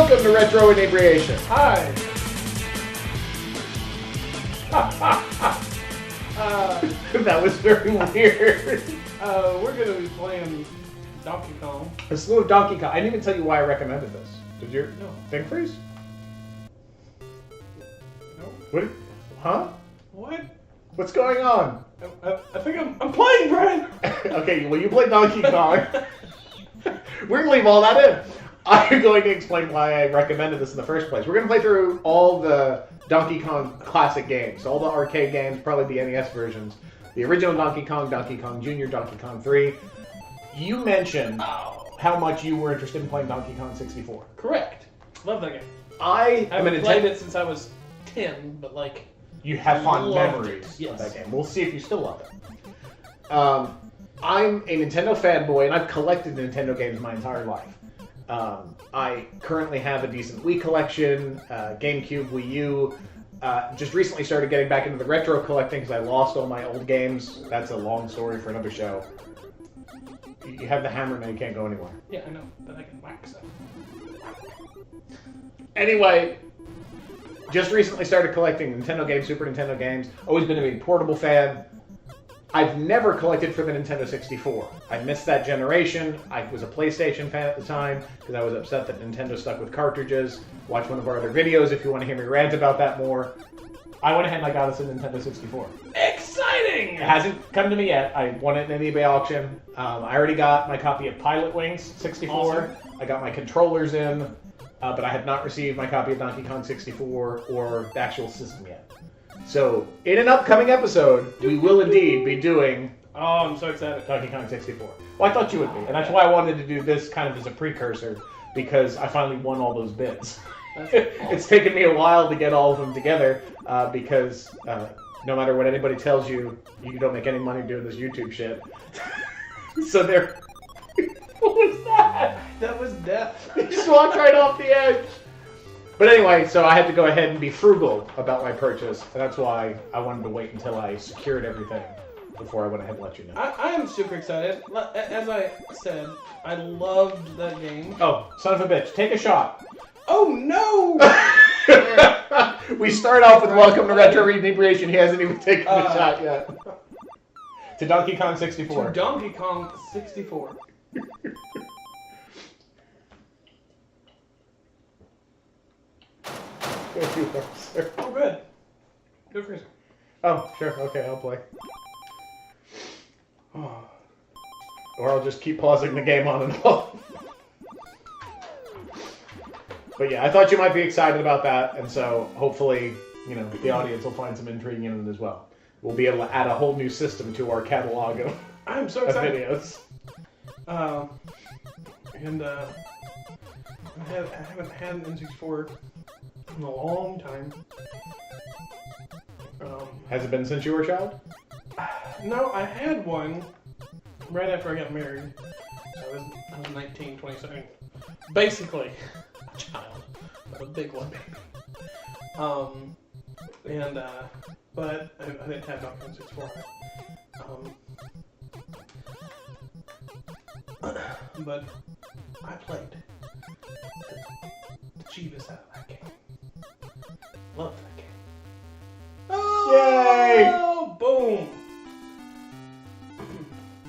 Welcome to Retro Inebriation. Hi. That was very weird. We're going to be playing Donkey Kong. A slew of Donkey Kong. I didn't even tell you why I recommended this. Did your No. thing freeze? No. What? Huh? What? What's going on? I think I'm playing, Brian. Okay, well you play Donkey Kong. We're gonna leave all that in. I'm going to explain why I recommended this in the first place. We're gonna play through all the Donkey Kong classic games, all the arcade games, probably the NES versions, the original Donkey Kong, Donkey Kong Jr., Donkey Kong 3. You mentioned how much you were interested in playing Donkey Kong 64. Correct. Love that game. I haven't played it since I was 10, but like... You have fond loved memories it. of Yes. that game. We'll see if you still love it. I'm a Nintendo fanboy, and I've collected Nintendo games my entire life. I currently have a decent Wii collection, GameCube, Wii U. Just recently started getting back into the retro collecting because I lost all my old games. That's a long story for another show. You have the hammer now, you can't go anywhere. Yeah, I know, but I can whack stuff. Anyway, just recently started collecting Nintendo games, Super Nintendo games. Always been a big portable fan. I've never collected for the Nintendo 64. I missed that generation. I was a PlayStation fan at the time because I was upset that Nintendo stuck with cartridges. Watch one of our other videos if you want to hear me rant about that more. I went ahead and I got us a Nintendo 64. Exciting! It hasn't come to me yet. I won it in an eBay auction. I already got my copy of Pilot Wings 64. Awesome. I got my controllers in, but I have not received my copy of Donkey Kong 64 or the actual system yet. So, in an upcoming episode, we will indeed be doing Oh, I'm so excited. Donkey Kong 64. Well, I thought you would be, and that's why I wanted to do this kind of as a precursor, because I finally won all those bids. That's awesome. It's taken me a while to get all of them together, because no matter what anybody tells you, you don't make any money doing this YouTube shit. So they're... What was that? That was death. He just walked right off the edge. But anyway, so I had to go ahead and be frugal about my purchase, and that's why I wanted to wait until I secured everything before I went ahead and let you know. I am super excited. As I said, I loved that game. Oh, son of a bitch, take a shot. Oh no! We start off with Welcome to Retro Inebriation. He hasn't even taken a shot yet. To Donkey Kong 64. To Donkey Kong 64. Oh, good. Good for you. Oh, sure. Okay, I'll play. Or I'll just keep pausing the game on and off. But yeah, I thought you might be excited about that, and so hopefully, you know, the audience will find some intrigue in it as well. We'll be able to add a whole new system to our catalog of, I'm so of excited. videos. I haven't had an N64 in a long time. Has it been since you were a child? No, I had one right after I got married. I was 19, 27. Basically, a child, but a big one. But I didn't have Donkey Kong 64. But I played the Jeebus out of that game. Love that game. Oh, Yay! Boom!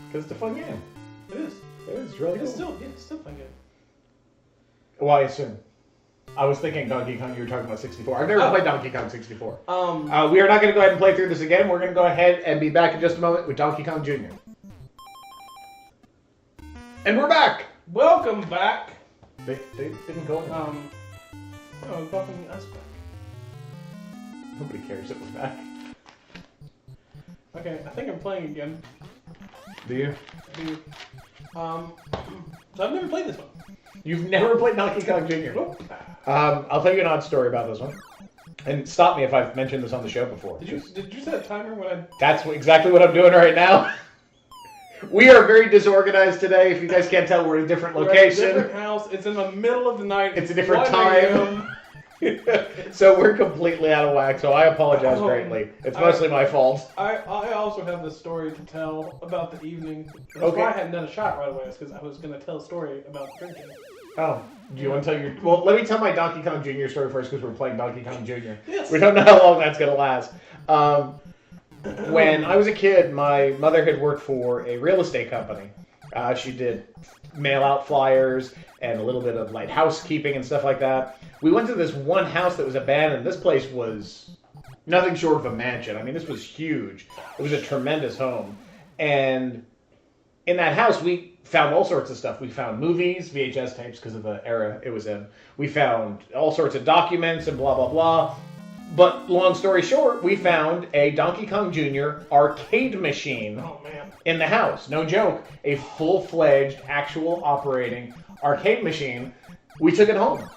Because it's a fun game. It is. It is really It's cool. still fun game. Well, I assume. I was thinking Donkey Kong, you were talking about 64. I've never played Donkey Kong 64. We are not going to go ahead and play through this again. We're going to go ahead and be back in just a moment with Donkey Kong Jr. And we're back! Welcome back. They didn't go in. Welcome us back. Nobody cares it was back. Okay, I think I'm playing again. Do you? So I've never played this one. You've never played Donkey Kong Jr. Nope. I'll tell you an odd story about this one. And stop me if I've mentioned this on the show before. Did you set a timer when I... That's exactly what I'm doing right now. We are very disorganized today. If you guys can't tell, we're in a different location. We're at a different house. It's in the middle of the night. It's a different 1 time. So we're completely out of whack, so I apologize greatly. It's mostly my fault. I also have this story to tell about the evening. That's Okay. why I hadn't done a shot right away. It's because I was going to tell a story about drinking. Oh, do you want to tell your... Well, let me tell my Donkey Kong Jr. story first because we're playing Donkey Kong Jr. Yes. We don't know how long that's going to last. When I was a kid, my mother had worked for a real estate company. She did mail out flyers and a little bit of like housekeeping and stuff like that. We went to this one house that was abandoned. This place was nothing short of a mansion. I mean, this was huge. It was a tremendous home. And in that house, we found all sorts of stuff. We found movies, VHS tapes because of the era it was in. We found all sorts of documents and blah, blah, blah. But long story short, we found a Donkey Kong Jr. arcade machine in the house. No joke. A full-fledged, actual operating arcade machine. We took it home.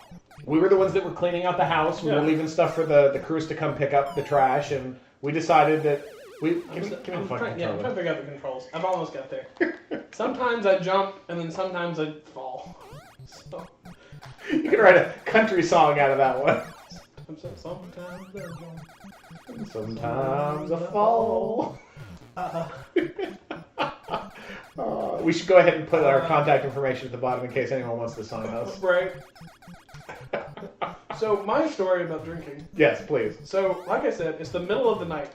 We were the ones that were cleaning out the house. We were leaving stuff for the crews to come pick up the trash, and we decided that I'm trying to figure out the controls. I've almost got there. Sometimes I jump, and then sometimes I fall. So you can write a country song out of that one. Sometimes I jump. Sometimes I fall. We should go ahead and put our contact information at the bottom in case anyone wants to sign us. Right. So, my story about drinking. Yes, please. So, like I said, it's the middle of the night.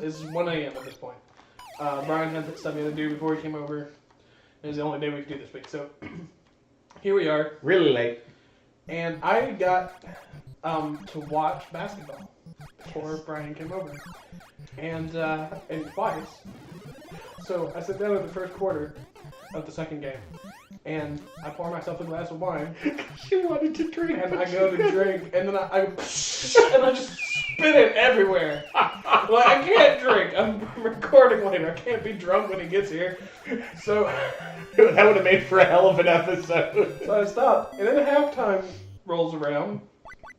It's 1 a.m. at this point. Brian had stuff he had to do before he came over. It was the only day we could do this week. So, here we are. Really late. And I got to watch basketball before Brian came over. And twice. So, I sit down in the first quarter of the second game. And I pour myself a glass of wine. You wanted to drink. And I go to drink, and then I just spit it everywhere. Like, I can't drink. I'm recording later. I can't be drunk when he gets here. So that would have made for a hell of an episode. So I stopped. And then halftime rolls around.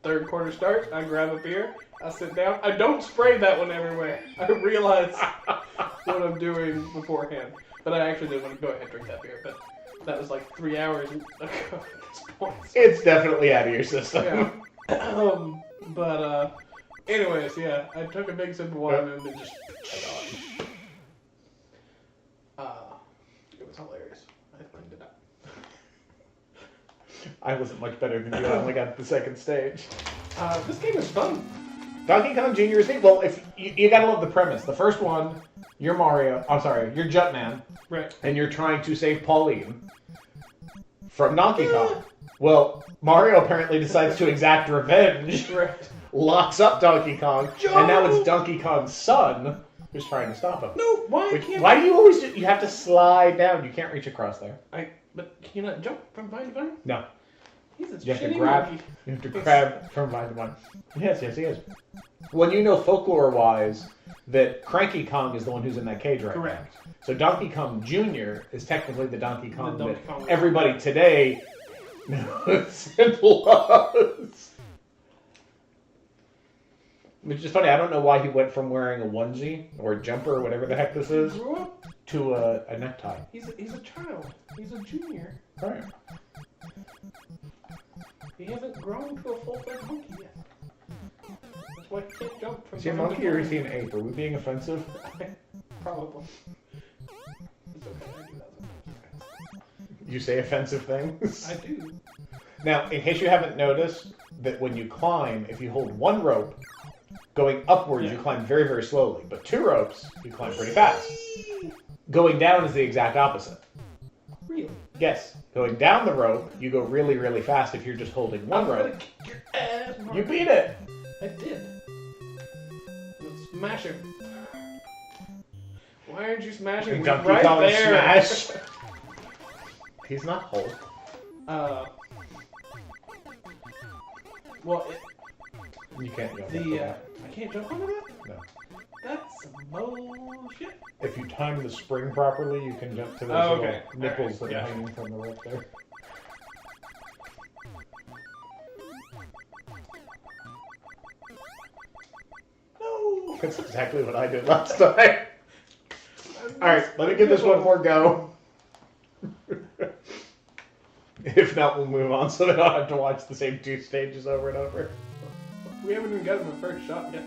Third quarter starts. I grab a beer. I sit down. I don't spray that one everywhere. I realize what I'm doing beforehand. But I actually did want to go ahead and drink that beer. But that was like 3 hours ago at this point. So. It's definitely out of your system. Yeah. Anyways, yeah, I took a big sip of wine and then just it was hilarious. I cleaned it up. I wasn't much better than you. I only got the second stage. This game is fun. Donkey Kong Jr. is neat. Well, if you gotta love the premise. The first one, you're Mario. I'm sorry, you're Jumpman. Right. And you're trying to save Pauline from Donkey Kong. Well, Mario apparently decides to exact revenge. Right. Locks up Donkey Kong, and now it's Donkey Kong's son who's trying to stop him. No, why can't? Why do you always do? You have to slide down. You can't reach across there. But can you not jump from vine to vine? No. He's a You have to shitty grab. monkey. You have to grab from vine to vine. Yes, he is. Well, you know folklore-wise that Cranky Kong is the one who's in that cage right Correct. now. So Donkey Kong Jr. is technically the Donkey Kong Donkey that Kong. everybody today knows and loves. Which is funny, I don't know why he went from wearing a onesie or a jumper or whatever the heck this is He grew up. to a necktie. He's a child. He's a junior. Right. He hasn't grown to a full-fledged monkey yet. That's why he can't jump from Is he a vine to monkey or is he vine. an ape? Are we being offensive? Probably. It's okay. I do that sometimes. You say offensive things? I do. Now, in case you haven't noticed, that when you climb, if you hold one rope, going upwards, you climb very, very slowly. But 2 ropes, you climb pretty fast. Going down is the exact opposite. Really? Yes. Going down the rope, you go really, really fast if you're just holding one I'm rope. gonna kick your ass, Mark. You beat it! I did. Let's smash him. Why aren't you smashing him? He's Donkey right Kong there. smash. He's not Hulk. Well, You can't go. I can't jump over that? No. That's some bullshit. If you time the spring properly, you can jump to those Oh, little okay. nipples that Yeah. are hanging from the rope there. No. That's exactly what I did last time. Alright, let me give this one more go. If not, we'll move on so that I don't have to watch the same 2 stages over and over. We haven't even gotten the first shot yet.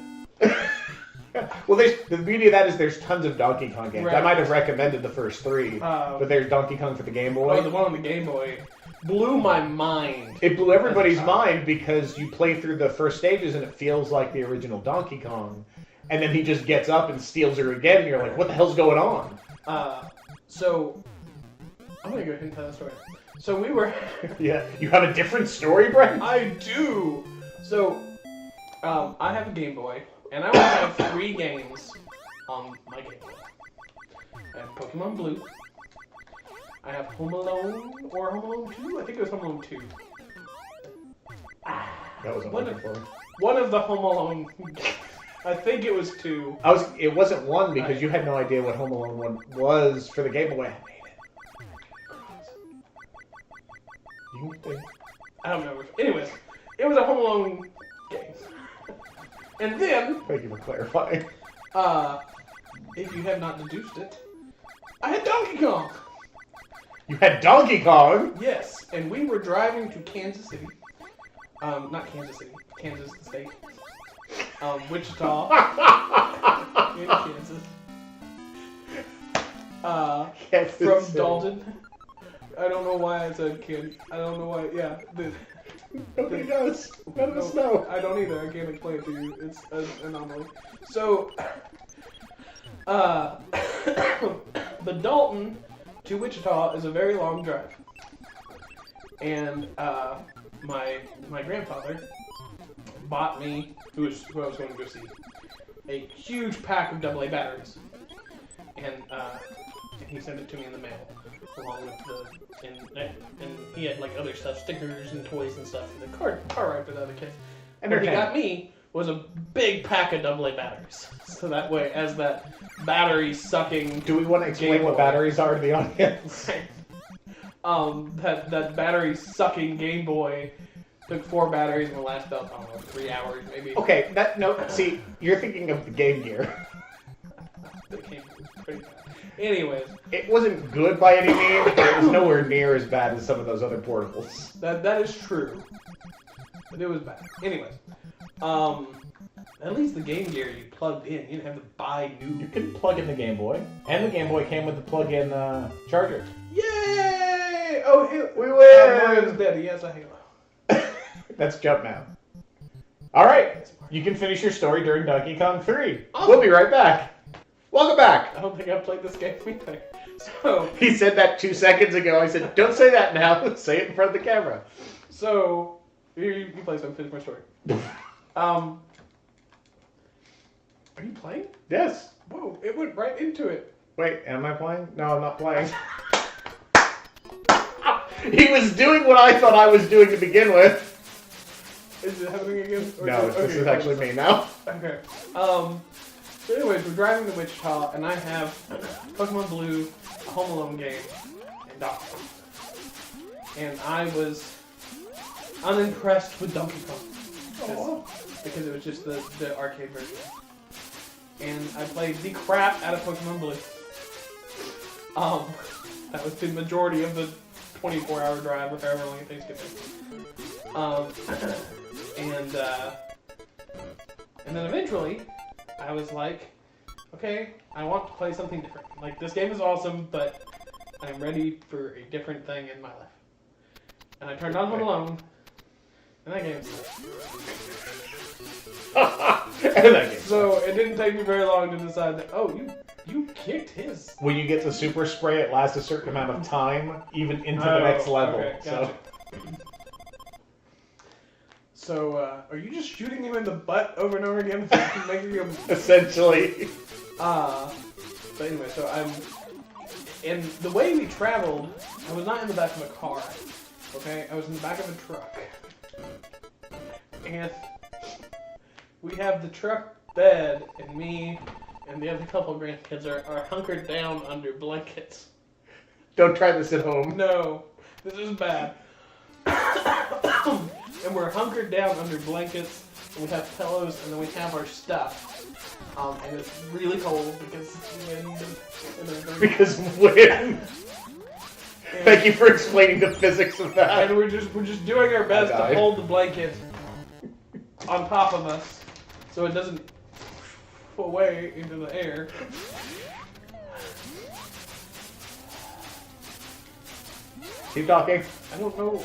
Well, the beauty of that is there's tons of Donkey Kong games. Right. I might have recommended the first 3, but there's Donkey Kong for the Game Boy. Oh, the one on the Game Boy. blew my mind. It blew everybody's mind because you play through the first stages and it feels like the original Donkey Kong. And then he just gets up and steals her again, and you're like, what the hell's going on? So, I'm going to go ahead and tell the story. So we were... Yeah, you have a different story, Brent? I do! So, I have a Game Boy, and I only have 3 games on my Game Boy. I have Pokemon Blue. I have Home Alone, or Home Alone 2? I think it was Home Alone 2. That wasn't working for me. One of the Home Alone... I think it was 2. It wasn't 1 because you had no idea what Home Alone 1 was for the Game Boy. I made it. You think? I don't remember. Anyways, it was a Home Alone game. And then... Thank you for clarifying. If you have not deduced it, I had Donkey Kong! You had Donkey Kong? Yes, and we were driving to Kansas City. Not Kansas City. Kansas State. Wichita. In Kansas. From Dalton. I don't know why I said Kansas. I don't know why. Yeah. Nobody knows. None of us know. I don't either. I can't explain it to you. It's an anomaly. So, the Dalton to Wichita is a very long drive. And my grandfather bought me, who I was going to go see, a huge pack of AA batteries, and he sent it to me in the mail, along with and he had like other stuff, stickers and toys and stuff for the car ride for the other kids. And what he got me was a big pack of AA batteries, so that way, as that battery sucking. Do we want to explain what batteries are to the audience? That battery sucking Game Boy took 4 batteries and will last about, I don't know, 3 hours maybe. Okay, see, you're thinking of the Game Gear. The Game Gear was pretty bad. Anyways. It wasn't good by any means, but it was nowhere near as bad as some of those other portables. That is true. But it was bad. Anyways. At least the Game Gear you plugged in. You didn't have to buy new. You could plug in the Game Boy. And the Game Boy came with the plug-in charger. Yay! Oh, we win! Mario's dead. He has a Halo. That's jump now. Alright, you can finish your story during Donkey Kong 3. Awesome. We'll be right back. Welcome back. I don't think I've played this game either. So he said that 2 seconds ago. I said, don't say that now. Say it in front of the camera. So, you play so I can finish my story. Are you playing? Yes. Whoa, it went right into it. Wait, am I playing? No, I'm not playing. He was doing what I thought I was doing to begin with. Is it happening again? No, this is actually me now. Okay. So anyways, we're driving to Wichita, and I have Pokemon Blue, a Home Alone game, and Donkey Kong. And I was unimpressed with Donkey Kong. Because it was just the arcade version. And I played the crap out of Pokemon Blue. That was the majority of the 24-hour drive, or however long it takes to get there. And then eventually, I was like, okay, I want to play something different. Like, this game is awesome, but I'm ready for a different thing in my life. And I turned on Home Alone, and that game sucked. So it didn't take me very long to decide that, oh, you kicked his. When you get the super spray, it lasts a certain amount of time, even into the next level. Okay, gotcha. So, are you just shooting him in the butt over and over again, making him... Essentially. But anyway, so and the way we traveled, I was not in the back of a car, okay? I was in the back of a truck. And we have the truck bed, and me and the other couple of grandkids are hunkered down under blankets. Don't try this at home. No, this is bad. And we're hunkered down under blankets, and we have pillows, and then we have our stuff. And it's really cold because wind. Because wind. Thank you for explaining the physics of that. And we're just doing our best to hold the blanket on top of us, so it doesn't away into the air. Keep talking. I don't know.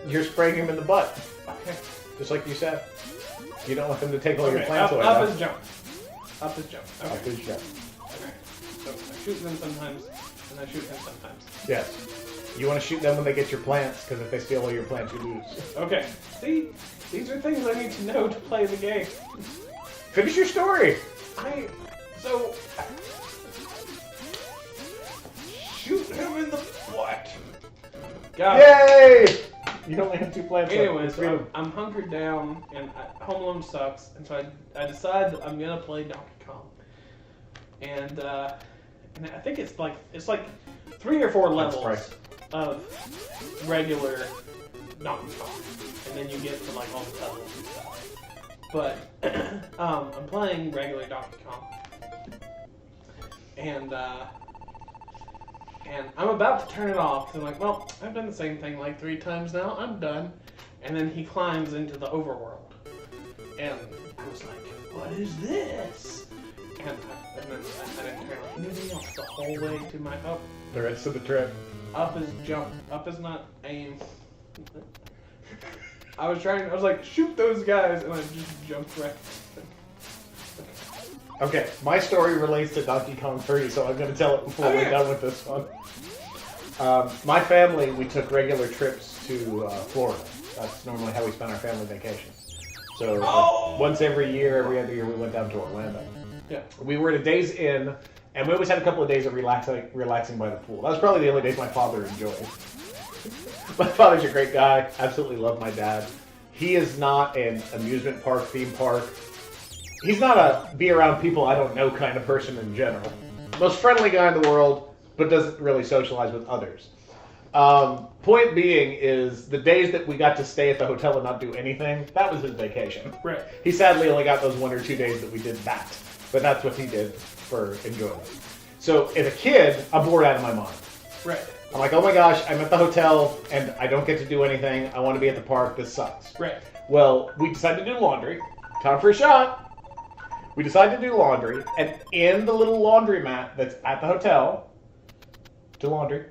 You're spraying him in the butt. Okay. Just like you said. You don't want them to take all your plants away. Up is jump. Up is jump. Okay. Up is jump. Okay. So I shoot them sometimes, and I shoot him sometimes. Yes. You want to shoot them when they get your plants, because if they steal all your plants, you lose. Okay. See? These are things I need to know to play the game. Finish your story. Shoot him in the butt. Got Yay! You only have 2 plants left. Anyways, Freedom. I'm hunkered down, and Home Alone sucks, and so I decide that I'm gonna play Donkey Kong, and I think it's like 3 or 4 levels of regular Donkey Kong, and then you get to like all the levels and stuff. But I'm playing regular Donkey Kong, and I'm about to turn it off, because I'm like, well, I've done the same thing like 3 times now, I'm done. And then he climbs into the overworld. And I was like, what is this? And then I didn't turn on anything else the whole way to my up. The rest of the trip. Up is jump. Up is not aim. I was like, shoot those guys, and I just jumped right. Okay, my story relates to Donkey Kong 3, so I'm going to tell it before we're done with this one. My family, we took regular trips to Florida. That's normally how we spend our family vacations. So once every other year, we went down to Orlando. Yeah. We were at a Days Inn, and we always had a couple of days of relaxing by the pool. That was probably the only days my father enjoyed. My father's a great guy. Absolutely love my dad. He is not an amusement park, theme park. He's not a be around people I don't know kind of person in general. Most friendly guy in the world, but doesn't really socialize with others. Point being is the days that we got to stay at the hotel and not do anything, that was his vacation. Right. He sadly only got those 1 or 2 days that we did that, but that's what he did for enjoyment. So as a kid, I'm bored out of my mind. Right. I'm like, oh my gosh, I'm at the hotel and I don't get to do anything. I want to be at the park. This sucks. Right. Well, we decided to do laundry. Time for a shot. We decided to do laundry, and in the little laundromat that's at the hotel, do laundry.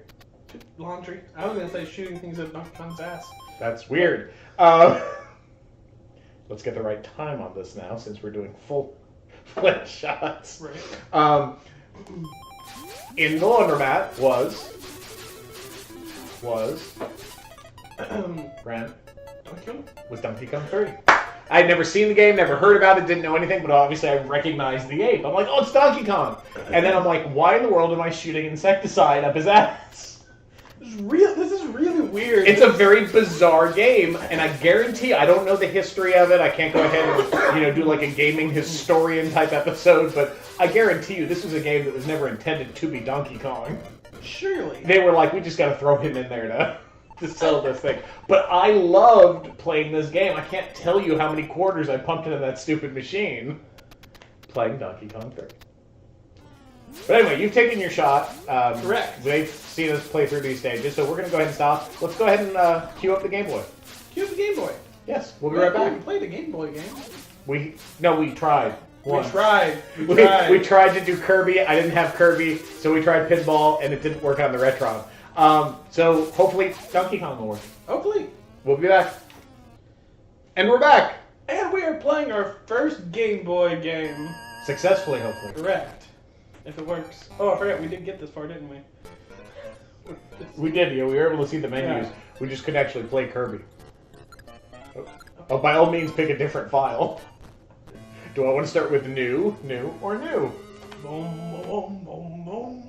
Laundry. I was gonna say shooting things at Donkey Kong's ass. That's weird. Let's get the right time on this now, since we're doing full-fledged shots. Right. In the laundromat was Donkey Kong 3. I had never seen the game, never heard about it, didn't know anything, but obviously I recognized the ape. I'm like, oh, it's Donkey Kong! And then I'm like, why in the world am I shooting insecticide up his ass? This is really weird. It's a very bizarre game, and I guarantee, I don't know the history of it, I can't go ahead and do like a gaming historian type episode, but I guarantee you this was a game that was never intended to be Donkey Kong. Surely. They were like, we just gotta throw him in there to sell this thing. But I loved playing this game. I can't tell you how many quarters I pumped into that stupid machine playing Donkey Kong 3. But anyway, you've taken your shot. Correct. They've seen us play through these stages, so we're going to go ahead and stop. Let's go ahead and queue up the Game Boy. Cue up the Game Boy. Yes, we'll be right back. We played the Game Boy game. We tried. Once. We tried. We tried to do Kirby. I didn't have Kirby, so we tried Pinball, and it didn't work on the Retron. So hopefully Donkey Kong will work. Hopefully. We'll be back. And we're back. And we are playing our first Game Boy game. Successfully, hopefully. Correct. If it works. Oh, I forgot we did get this far, didn't we? We did, yeah. We were able to see the menus. Yeah. We just couldn't actually play Kirby. Oh, by all means, pick a different file. Do I want to start with new, or new? Boom, boom, boom, boom.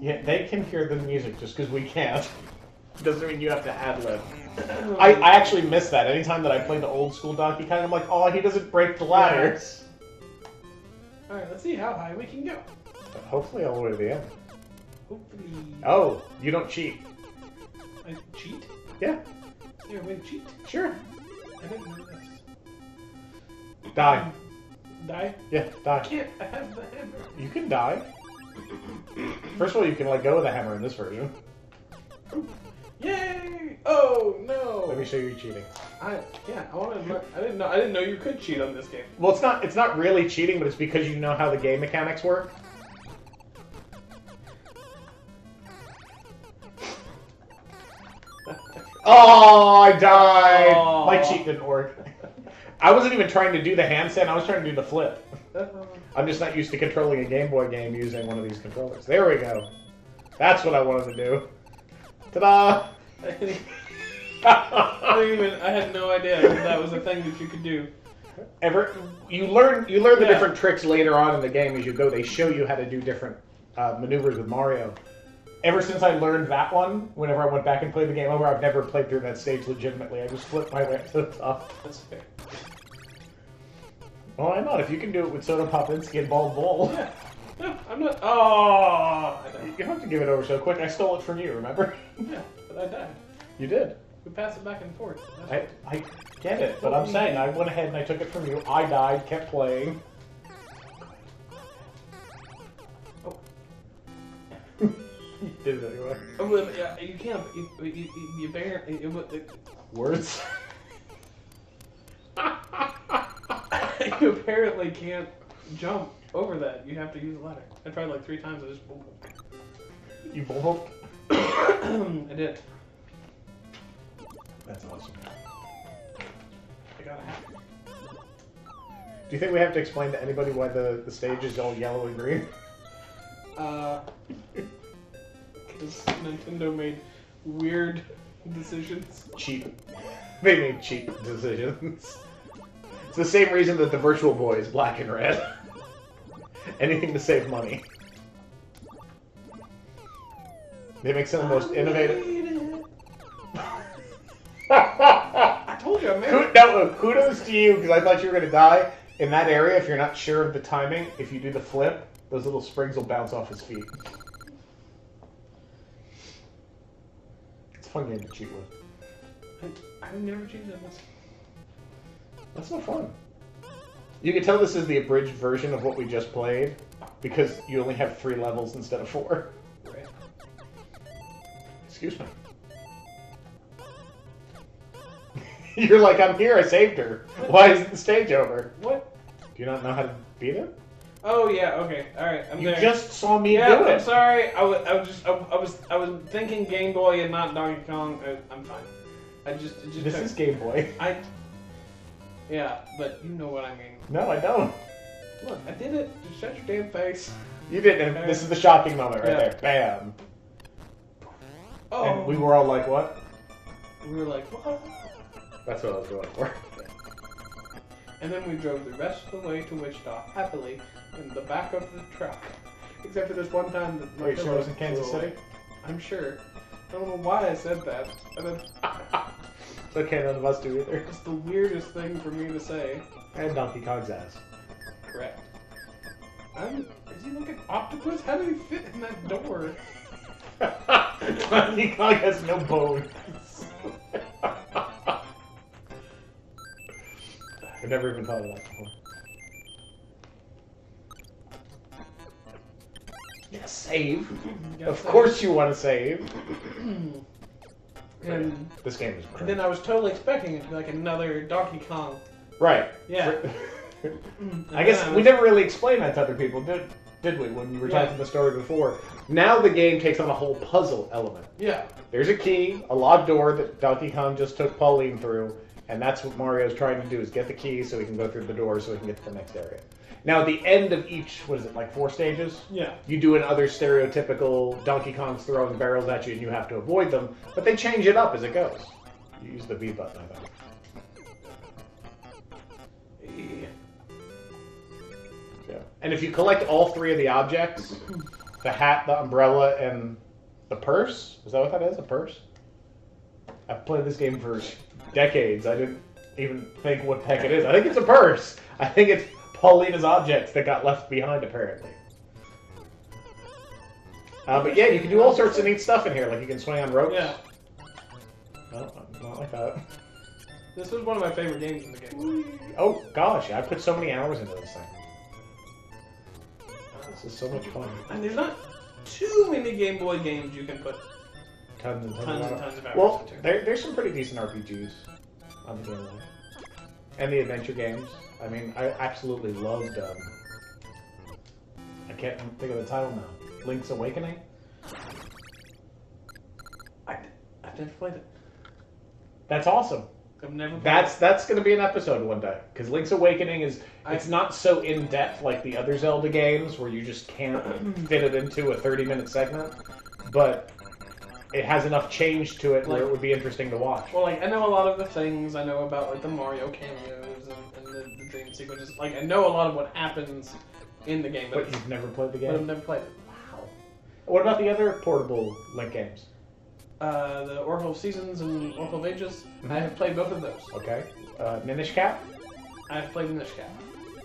Yeah, they can hear the music just because we can't. Doesn't mean you have to ad-lib. I actually miss that. Anytime that I play the old school Donkey Kong, I'm like, oh, he doesn't break the ladders. Alright, let's see how high we can go. But hopefully all the way to the end. Hopefully. Oh, you don't cheat. I cheat? Yeah, Is there a way to cheat? sure. I didn't know this. Die. Die? Yeah, I die. can't. I have the hammer. You can die. First of all, you can let go of the hammer in this version. Yay! Oh no! Let me show you cheating. I want to. I didn't know you could cheat on this game. Well, it's not really cheating, but it's because you know how the game mechanics work. Oh, I died. Oh. My cheat didn't work. I wasn't even trying to do the handstand. I was trying to do the flip. I'm just not used to controlling a Game Boy game using one of these controllers. There we go. That's what I wanted to do. Ta-da! I had no idea that was a thing that you could do. You learn the different tricks later on in the game as you go. They show you how to do different maneuvers with Mario. Ever since I learned that one, whenever I went back and played the game over, I've never played through that stage legitimately. I just flipped my way up to the top. That's fair. Well, why not? If you can do it with Soda Popinski and Bald Bull. Yeah. No, I'm not. Oh! You don't have to give it over so quick. I stole it from you, remember? Yeah, but I died. You did. We pass it back and forth. I get it, but I'm saying I went ahead and I took it from you. I died, kept playing. Oh. You did it anyway. Oh, well, yeah, you can't. You apparently. Words? You apparently can't jump over that. You have to use a ladder. I tried like 3 times. I just. You bubbled? I did. That's awesome. I got a hat. Do you think we have to explain to anybody why the stage is all yellow and green? Because Nintendo made weird decisions. Cheap. They made cheap decisions. It's the same reason that the Virtual Boy is black and red. Anything to save money. They make some of the most innovative... I told you I made it. No, kudos to you, because I thought you were going to die. In that area, if you're not sure of the timing, if you do the flip, those little springs will bounce off his feet. It's a fun game to cheat with. I've never cheated on this. That's not fun. You can tell this is the abridged version of what we just played, because you only have 3 levels instead of 4. Right. Excuse me. You're like, I'm here, I saved her. Why is the stage over? What? Do you not know how to beat it? Oh yeah, okay, all right, I'm You there. just saw me Yeah, do it. I'm sorry. I was thinking Game Boy and not Donkey Kong. I'm fine. It just This is Game Boy. Yeah, but you know what I mean. No, I don't. Look, I did it. Just shut your damn face. You didn't. And this is the shocking moment right there. Bam. Oh. And we were all like, what? We were like, what? That's what I was going for. And then we drove the rest of the way to Wichita happily in the back of the truck. Except for this one time that my Wait, sure it pillow was in Kansas flew away. City? I'm sure. I don't know why I said that. And then, It's okay, none of us do either. it's the weirdest thing for me to say. And Donkey Kong's ass. Correct. Is he like an octopus? How did he fit in that door? Donkey Kong has no bones. I've never even thought of that before. Yeah, save. Of course you want to save. And This game is great. then I was totally expecting it to be like another Donkey Kong. Right. Yeah. I guess we never really explained that to other people, did we, when you were telling the story before? Now the game takes on a whole puzzle element. Yeah. There's a key, a locked door that Donkey Kong just took Pauline through, and that's what Mario's trying to do, is get the key so he can go through the door so he can get to the next area. Now, at the end of each, what is it, like 4 stages? Yeah. You do another stereotypical Donkey Kong's throwing barrels at you and you have to avoid them, but they change it up as it goes. You use the B button, I think. Yeah. And if you collect all 3 of the objects, the hat, the umbrella, and the purse, is that what that is, a purse? I've played this game for decades. I didn't even think what the heck it is. I think it's a purse. I think it's Paulina's objects that got left behind, apparently. But yeah, you can do all sorts of neat stuff in here. Like you can swing on ropes. Yeah. No, not like that. This was one of my favorite games in the game. Oh gosh, I put so many hours into this thing. This is so much fun. And there's not too many Game Boy games you can put Tons and tons of hours Well, into. there's some pretty decent RPGs on the Game Boy. And the adventure games. I mean, I absolutely loved, I can't think of the title now. Link's Awakening? I've never played it. That's awesome. I've never played That's going to be an episode one day, because Link's Awakening it's not so in depth like the other Zelda games where you just can't fit it into a 30-minute segment, but it has enough change to it where it would be interesting to watch. Well, like I know a lot of the things. I know about like the Mario cameos and the dream sequences. Like I know a lot of what happens in the game, But you've never played the game? But I've never played it. Wow. What about the other portable Link games? The Oracle of Seasons and Oracle of Ages. I have played both of those. Okay. Minish Cap? I have played Minish Cap.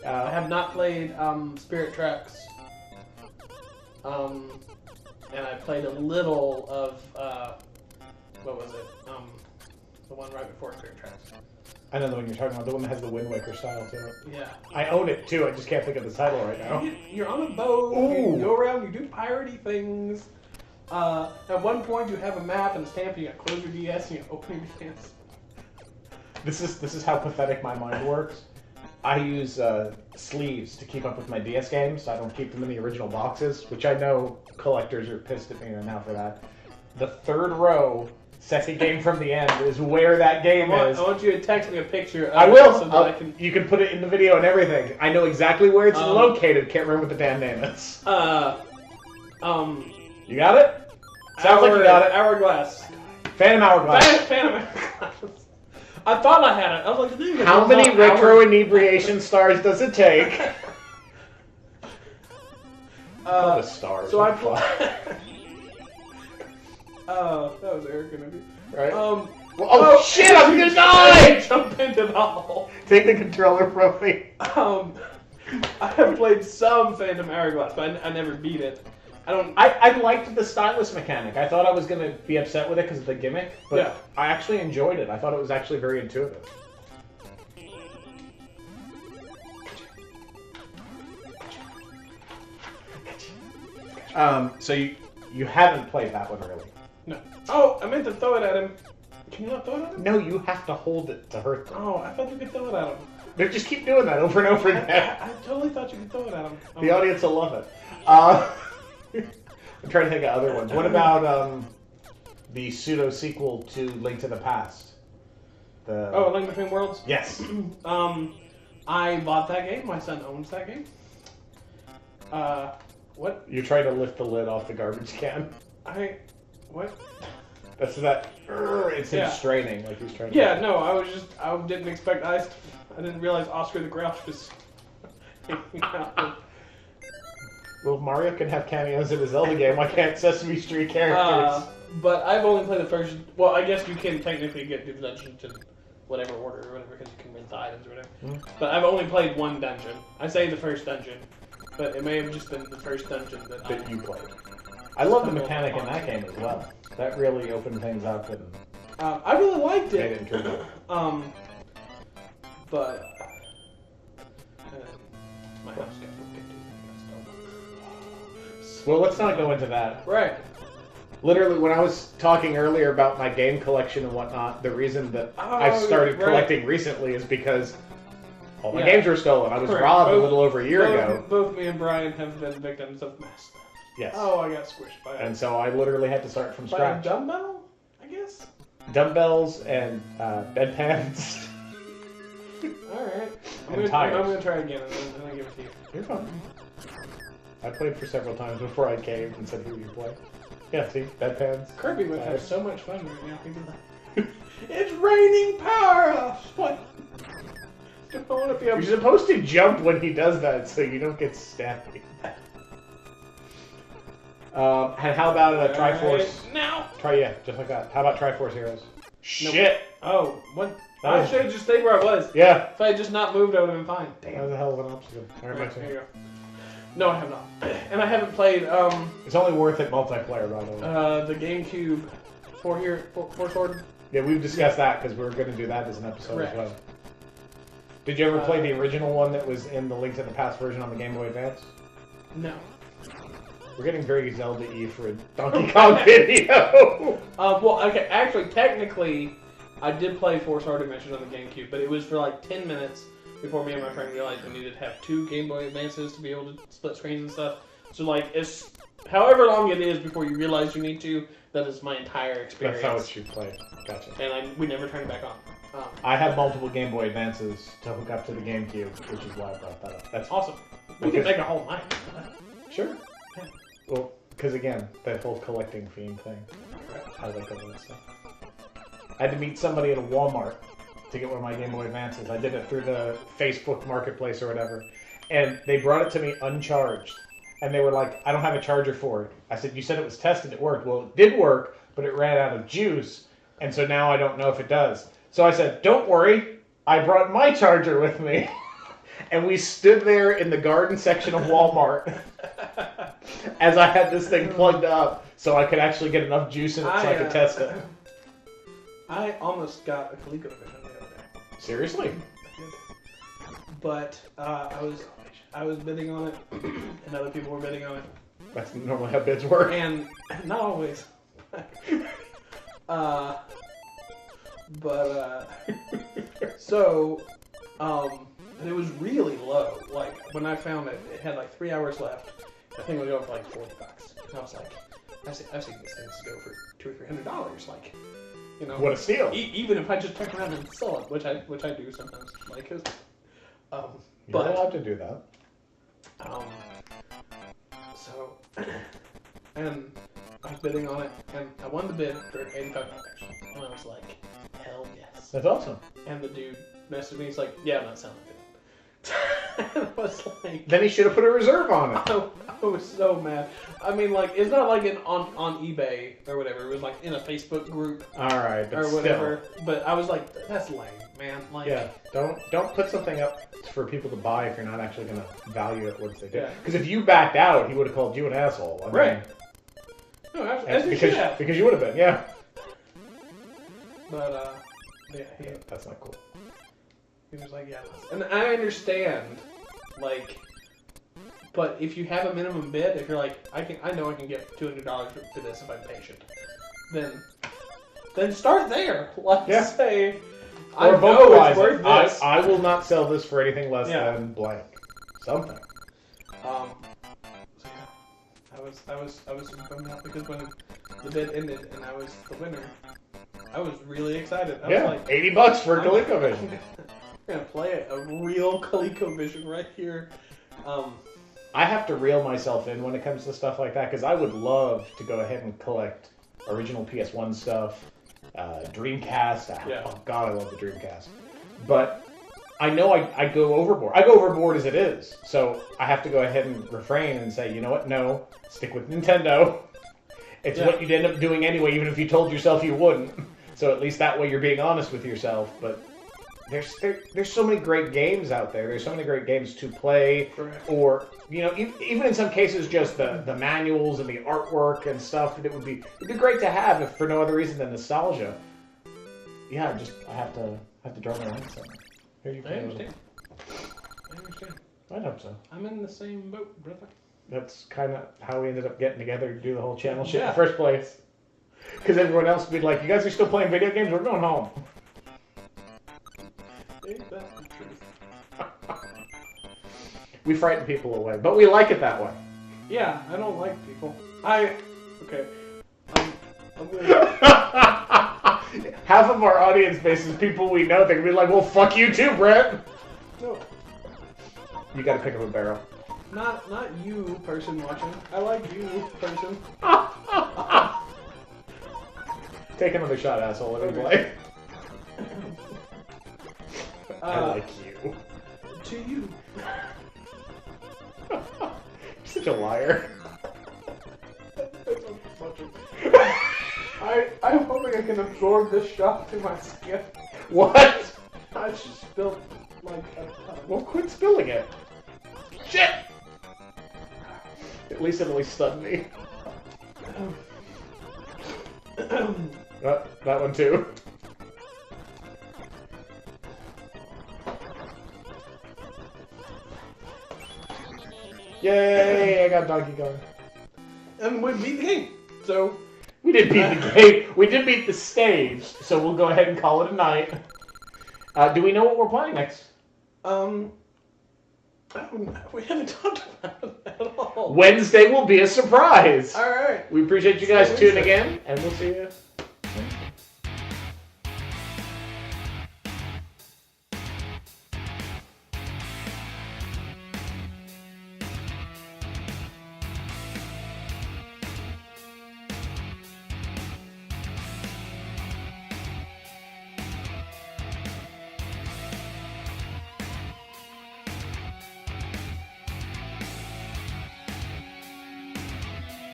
I have not played Spirit Tracks. And I played a little of what was it? The one right before Spirit Tracks. I know the one you're talking about. The one that has the Wind Waker style to it. Yeah. I own it too. I just can't think of the title right now. You're on a boat. Ooh. You go around. You do piratey things. At one point, you have a map and a stamp. You gotta close your DS and you open your DS. This is how pathetic my mind works. I use sleeves to keep up with my DS games. I don't keep them in the original boxes, which I know collectors are pissed at me now for that. The third row, second game from the end, is where that game is. I want you to text me a picture. I will. So that You can put it in the video and everything. I know exactly where it's located. Can't remember what the damn name is. You got it? Sounds like you got it. Hourglass. Phantom Hourglass. Phantom Hourglass. I thought I had it. I was like, how many retro inebriation stars does it take? The stars. So I played. That was Eric gonna be right. Oh shit! I'm gonna die! Jump into the hole. Take the controller from me. I have played some Phantom Hourglass, but I never beat it. I liked the stylus mechanic. I thought I was gonna be upset with it because of the gimmick, but yeah. I actually enjoyed it. I thought it was actually very intuitive. So you haven't played that one really? No. Oh, I meant to throw it at him. Can you not throw it at him? No, you have to hold it to hurt them. Oh, I thought you could throw it at him. No, just keep doing that over and over again. I totally thought you could throw it at him. The audience will love it. I'm trying to think of other ones. What about the pseudo sequel to Link to the Past? Link Between Worlds? Yes. I bought that game. My son owns that game. What? You're trying to lift the lid off the garbage can. What? That's that. It's him straining, like he's trying to. Yeah, no, I didn't expect I didn't realize Oscar the Grouch was. Well, Mario can have cameos in his Zelda game. Why can't Sesame Street characters? But I've only played the first. Well, I guess you can technically get to the dungeon to whatever order or whatever because you can win the items or whatever. Mm-hmm. But I've only played one dungeon. I say the first dungeon, but it may have just been the first dungeon that you played. I love the mechanic in that game as well. That really opened things up and. I really liked Made it. it intriguing. But my house got Well, let's not go into that. right. Literally, when I was talking earlier about my game collection and whatnot, the reason that I've started collecting recently is because all my games were stolen. I was robbed a little over a year ago. Both me and Brian have been victims of mass theft. Yes. Oh, I got squished by it. And so I literally had to start from By scratch. a dumbbell, I guess? Dumbbells and bedpans. Alright. I'm tires. going to try again and then I'll give it to you. You're fine. I played for several times before I caved and said, who you play? Yeah, see? Bedpans. Kirby would have so much fun right now. Think of that. It's raining power-ups! What? Don't want to be You're supposed to jump when he does that so you don't get stabbed. And how about Triforce? Now! Just like that. How about Triforce Heroes? Shit! Oh, what? I should have just stayed where I was. Yeah. If I had just not moved, I would have been fine. That was a hell of an obstacle. Alright, here you go. No, I have not. And I haven't played, It's only worth it multiplayer, by the way. the GameCube four sword. Yeah, we've discussed that because we were going to do that as an episode as well. Did you ever play the original one that was in the Link to the Past version on the Game Boy Advance? No. We're getting very Zelda-y for a Donkey Kong video. Well, okay, actually, technically, I did play Four Sword Adventures on the GameCube, but it was for like 10 minutes before me and my friend realized we needed to have 2 Game Boy Advances to be able to split screens and stuff. So, like, it's however long it is before you realize you need to, That is my entire experience. That's how what you played. Gotcha. And we never turned it back on. I have multiple Game Boy Advances to hook up to the GameCube, which is why I brought that up. That's awesome. We can make a whole night. Sure. Yeah. Well, because again, that whole collecting theme thing. I like all that stuff. I had to meet somebody at a Walmart to get one of my Game Boy Advances. I did it through the Facebook Marketplace or whatever. And they brought it to me uncharged. And they were like, I don't have a charger for it. I said, you said it was tested, it worked. Well, it did work, but it ran out of juice. And so now I don't know if it does. So I said, don't worry, I brought my charger with me. And we stood there in the garden section of Walmart as I had this thing plugged up so I could actually get enough juice in it so I could test it. I almost got a ColecoVision the other day. Seriously? I did. But I was bidding on it, and other people were bidding on it. That's normally how bids work. And not always. So, it was really low. Like, when I found it, it had like 3 hours left. I think it would go for like $40. And I was like, I've seen these things go for $200 or $300. Like, you know, what a steal! Even if I just turn around and sell it, which I do sometimes. Like, You're allowed to do that. So, and I was bidding on it, and I won the bid for $85. And I was like, hell yes. That's awesome. And the dude messaged me, he's like, yeah, I'm not selling it. And I was like... Then he should have put a reserve on it. I was so mad. I mean, like, it's not like on eBay or whatever. It was like in a Facebook group. Alright, but or whatever. Still. But I was like, that's lame, man. Like, yeah, don't put something up for people to buy if you're not actually going to value it once they do. Because if you backed out, he would have called you an asshole. I mean, right. No, as you should have. Because you would have been, yeah. But, yeah, that's not cool. He was like, yeah. And I understand, like, but if you have a minimum bid, if you're like, I know I can get $200 for this if I'm patient, then start there. Let's say, I know it's worth this. I will not sell this for anything less than blank. Something. So yeah, I was bummed out because when the bid ended and I was the winner, I was really excited. I was like, $80 for a ColecoVision. We're gonna play a real ColecoVision right here. I have to reel myself in when it comes to stuff like that because I would love to go ahead and collect original PS1 stuff, Dreamcast. Oh God, I love the Dreamcast. But I know I go overboard. I go overboard as it is, so I have to go ahead and refrain and say, you know what? No, stick with Nintendo. It's what you'd end up doing anyway, even if you told yourself you wouldn't. So at least that way you're being honest with yourself. But there's so many great games out there. There's so many great games to play. Correct. Or, you know, even in some cases, just the manuals and the artwork and stuff. It'd be great to have if for no other reason than nostalgia. Yeah, I have to draw my line somewhere. Here you go. I understand. I hope so. I'm in the same boat, brother. That's kind of how we ended up getting together to do the whole channel shit in the first place. Because everyone else would be like, you guys are still playing video games? We're going home. Ain't that the truth? We frighten people away, but we like it that way. Yeah, I don't like people. Okay. I'm gonna... Half of our audience base is people we know. They're gonna be like, well, fuck you too, Brett. No. You gotta pick up a barrel. Not you, person watching. I like you, person. Take another shot, asshole. Anyway. I like you. To you. You're such a liar. I'm hoping I can absorb this shot through my skin. What? I just spilled like a ton. Well, quit spilling it. Shit! At least it only stunned me. That one too. Yay! I got Donkey Kong. And we beat the game. So we did beat the game. We did beat the stage. So we'll go ahead and call it a night. Do we know what we're playing next? We haven't talked about it at all. Wednesday will be a surprise. All right. We appreciate you guys tuning in, and we'll see you